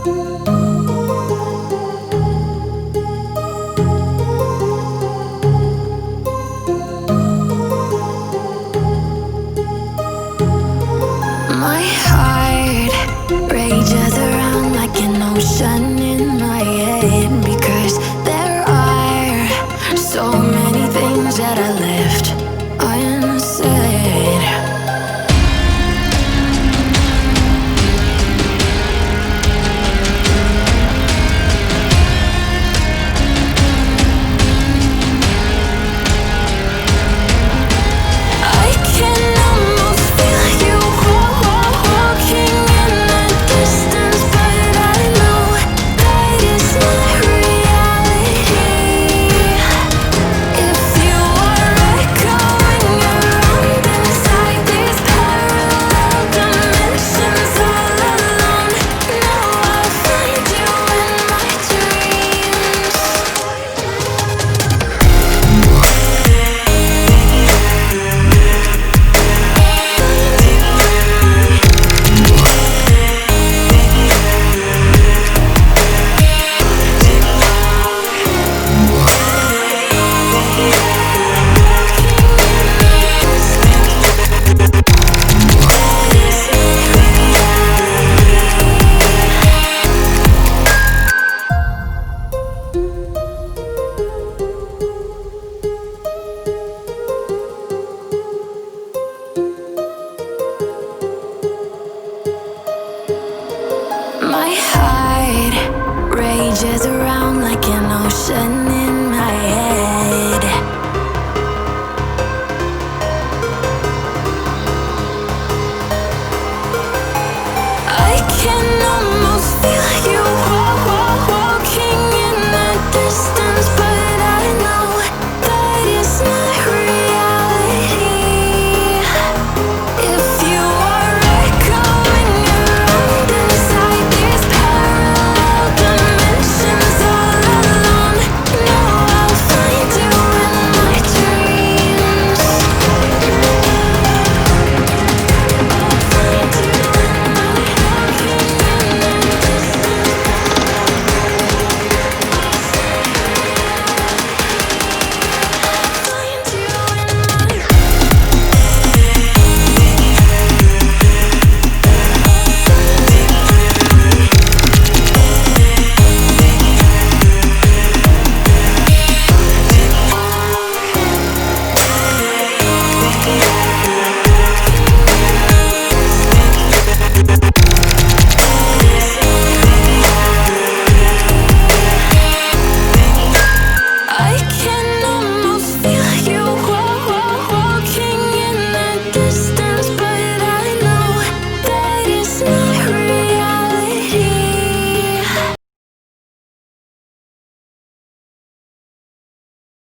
My heart rages around like an ocean in my head, because there are so many things that I left unsaid. I can almost feel you walking in the distance, but I know that it's not reality. If you are echoing around inside these parallel dimensions all alone, now I'll find you in my dreams. My heart rages around like an ocean in my head. I can almost feel you walking in the distance.